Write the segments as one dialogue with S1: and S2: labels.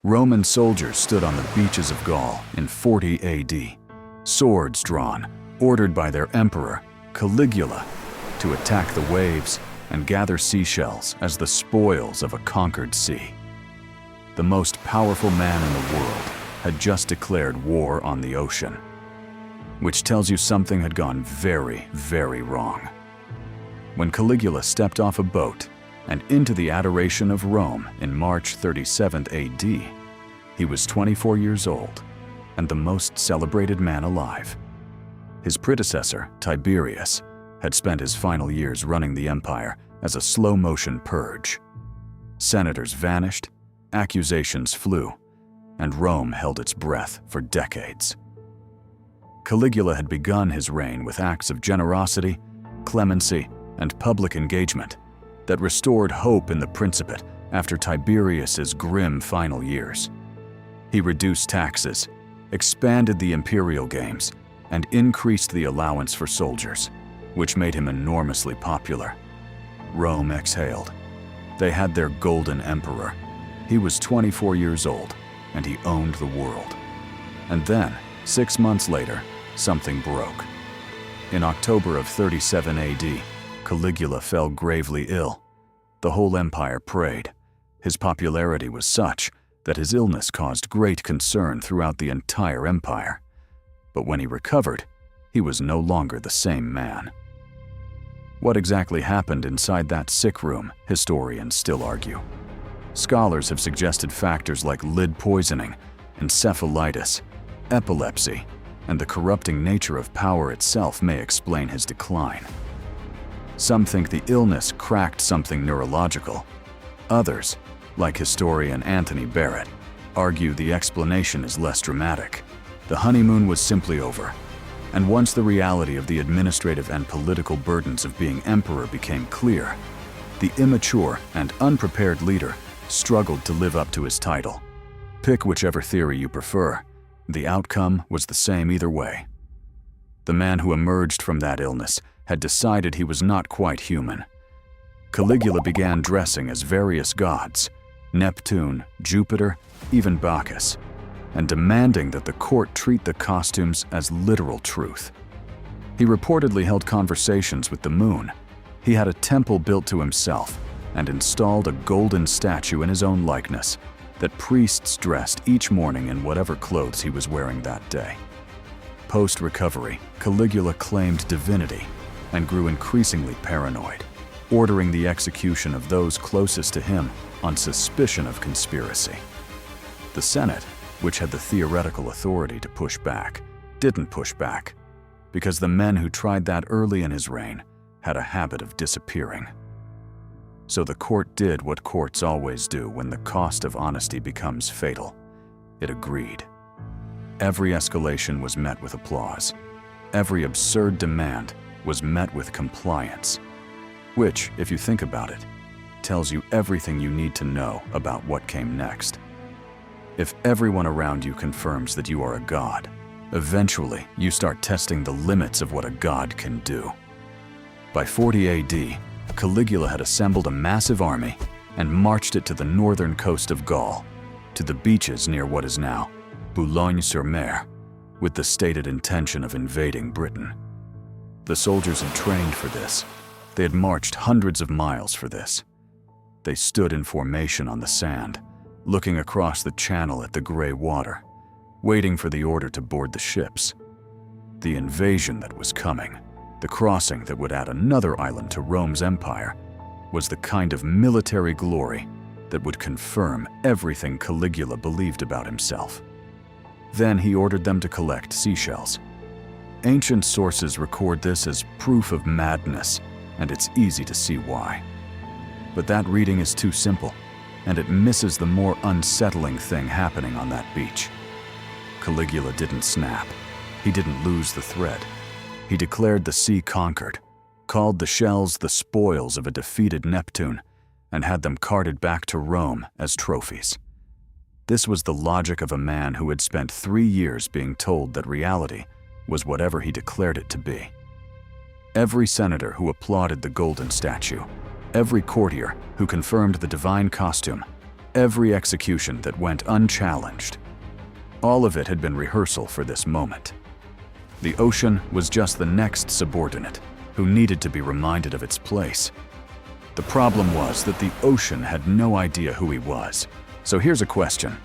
S1: Roman soldiers stood on the beaches of Gaul in 40 AD, swords drawn, ordered by their emperor, Caligula, to attack the waves and gather seashells as the spoils of a conquered sea. The most powerful man in the world had just declared war on the ocean, which tells you something had gone very, very wrong. When Caligula stepped off a boat and into the adoration of Rome in March 37 AD, he was 24 years old and the most celebrated man alive. His predecessor, Tiberius, had spent his final years running the empire as a slow-motion purge. Senators vanished, accusations flew, and Rome held its breath for decades. Caligula had begun his reign with acts of generosity, clemency, and public engagement that restored hope in the Principate after Tiberius's grim final years. He reduced taxes, expanded the imperial games, and increased the allowance for soldiers, which made him enormously popular. Rome exhaled. They had their golden emperor. He was 24 years old, and he owned the world. And then, 6 months later, something broke. In October of 37 AD, Caligula fell gravely ill. The whole empire prayed. His popularity was such that his illness caused great concern throughout the entire empire. But when he recovered, he was no longer the same man. What exactly happened inside that sick room, historians still argue. Scholars have suggested factors like lead poisoning, encephalitis, epilepsy, and the corrupting nature of power itself may explain his decline. Some think the illness cracked something neurological. Others, like historian Anthony Barrett, argue the explanation is less dramatic. The honeymoon was simply over, and once the reality of the administrative and political burdens of being emperor became clear, the immature and unprepared leader struggled to live up to his title. Pick whichever theory you prefer. The outcome was the same either way. The man who emerged from that illness had decided he was not quite human. Caligula began dressing as various gods, Neptune, Jupiter, even Bacchus, and demanding that the court treat the costumes as literal truth. He reportedly held conversations with the moon. He had a temple built to himself and installed a golden statue in his own likeness that priests dressed each morning in whatever clothes he was wearing that day. Post-recovery, Caligula claimed divinity and grew increasingly paranoid, ordering the execution of those closest to him on suspicion of conspiracy. The Senate, which had the theoretical authority to push back, didn't push back, because the men who tried that early in his reign had a habit of disappearing. So the court did what courts always do when the cost of honesty becomes fatal. It agreed. Every escalation was met with applause. Every absurd demand was met with compliance, which, if you think about it, tells you everything you need to know about what came next. If everyone around you confirms that you are a god, eventually you start testing the limits of what a god can do. By 40 AD, Caligula had assembled a massive army and marched it to the northern coast of Gaul, to the beaches near what is now Boulogne-sur-Mer, with the stated intention of invading Britain. The soldiers had trained for this. They had marched hundreds of miles for this. They stood in formation on the sand, looking across the channel at the gray water, waiting for the order to board the ships. The invasion that was coming, the crossing that would add another island to Rome's empire, was the kind of military glory that would confirm everything Caligula believed about himself. Then he ordered them to collect seashells. Ancient sources record this as proof of madness, and it's easy to see why. But that reading is too simple, and it misses the more unsettling thing happening on that beach. Caligula didn't snap. He didn't lose the thread. He declared the sea conquered, called the shells the spoils of a defeated Neptune, and had them carted back to Rome as trophies. This was the logic of a man who had spent 3 years being told that reality was whatever he declared it to be. Every senator who applauded the golden statue, every courtier who confirmed the divine costume, every execution that went unchallenged. All of it had been rehearsal for this moment. The ocean was just the next subordinate who needed to be reminded of its place. The problem was that the ocean had no idea who he was. So here's a question.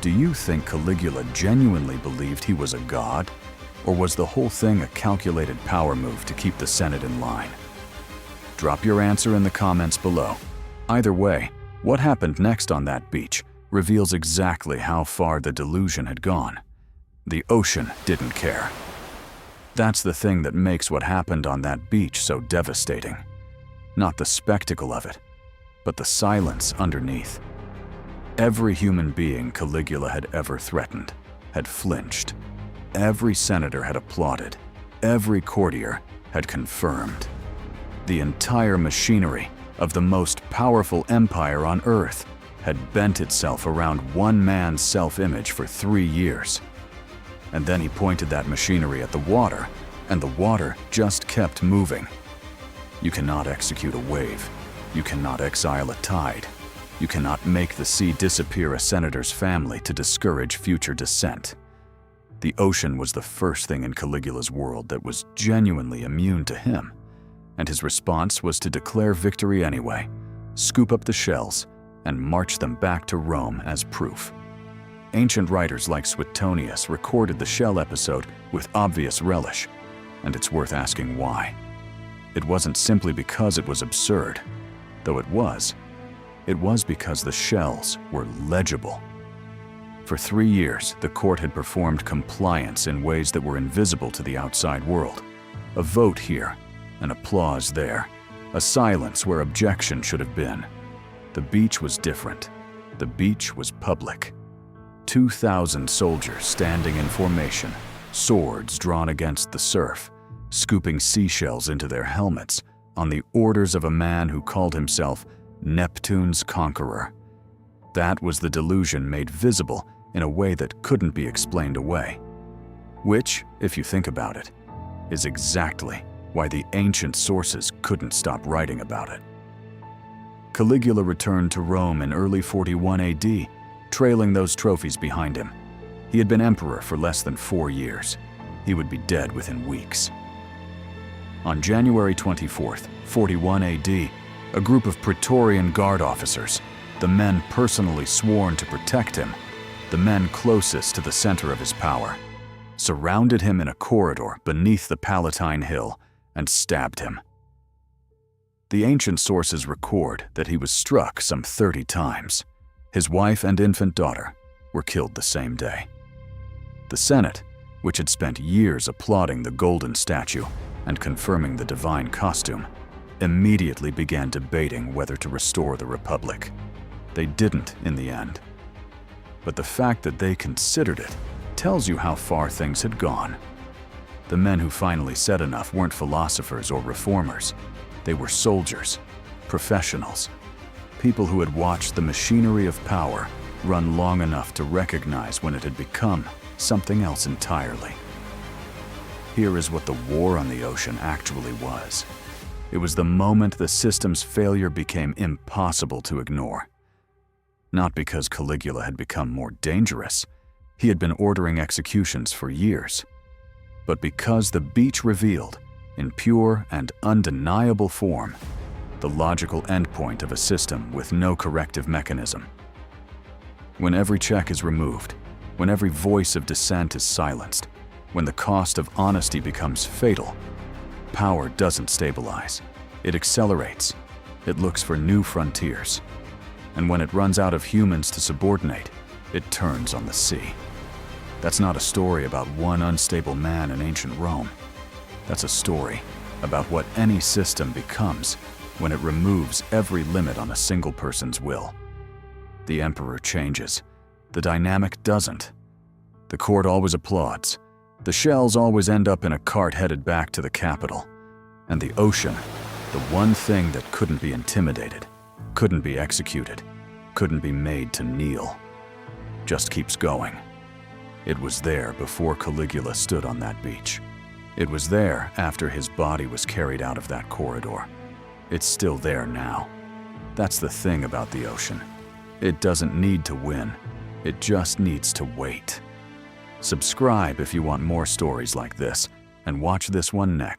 S1: Do you think Caligula genuinely believed he was a god? Or was the whole thing a calculated power move to keep the Senate in line? Drop your answer in the comments below. Either way, what happened next on that beach reveals exactly how far the delusion had gone. The ocean didn't care. That's the thing that makes what happened on that beach so devastating. Not the spectacle of it, but the silence underneath. Every human being Caligula had ever threatened had flinched. Every senator had applauded. Every courtier had confirmed. The entire machinery of the most powerful empire on Earth had bent itself around one man's self-image for 3 years. And then he pointed that machinery at the water, and the water just kept moving. You cannot execute a wave. You cannot exile a tide. You cannot make the sea disappear a senator's family to discourage future descent. The ocean was the first thing in Caligula's world that was genuinely immune to him, and his response was to declare victory anyway, scoop up the shells, and march them back to Rome as proof. Ancient writers like Suetonius recorded the shell episode with obvious relish, and it's worth asking why. It wasn't simply because it was absurd, though it was because the shells were legible. For 3 years, the court had performed compliance in ways that were invisible to the outside world. A vote here, an applause there, a silence where objection should have been. The beach was different. The beach was public. 2,000 soldiers standing in formation, swords drawn against the surf, scooping seashells into their helmets on the orders of a man who called himself Neptune's conqueror. That was the delusion made visible in a way that couldn't be explained away. Which, if you think about it, is exactly why the ancient sources couldn't stop writing about it. Caligula returned to Rome in early 41 AD, trailing those trophies behind him. He had been emperor for less than 4 years. He would be dead within weeks. On January 24th, 41 AD, a group of Praetorian Guard officers, the men personally sworn to protect him, the men closest to the center of his power, surrounded him in a corridor beneath the Palatine Hill and stabbed him. The ancient sources record that he was struck some 30 times. His wife and infant daughter were killed the same day. The Senate, which had spent years applauding the golden statue and confirming the divine costume, immediately began debating whether to restore the Republic. They didn't in the end. But the fact that they considered it tells you how far things had gone. The men who finally said enough weren't philosophers or reformers. They were soldiers, professionals, people who had watched the machinery of power run long enough to recognize when it had become something else entirely. Here is what the war on the ocean actually was. It was the moment the system's failure became impossible to ignore. Not because Caligula had become more dangerous, he had been ordering executions for years, but because the beach revealed, in pure and undeniable form, the logical endpoint of a system with no corrective mechanism. When every check is removed, when every voice of dissent is silenced, when the cost of honesty becomes fatal, power doesn't stabilize. It accelerates. It looks for new frontiers. And when it runs out of humans to subordinate, it turns on the sea. That's not a story about one unstable man in ancient Rome. That's a story about what any system becomes when it removes every limit on a single person's will. The emperor changes. The dynamic doesn't. The court always applauds. The shells always end up in a cart headed back to the capital. And the ocean, the one thing that couldn't be intimidated, couldn't be executed, couldn't be made to kneel, just keeps going. It was there before Caligula stood on that beach. It was there after his body was carried out of that corridor. It's still there now. That's the thing about the ocean. It doesn't need to win. It just needs to wait. Subscribe if you want more stories like this, and watch this one next.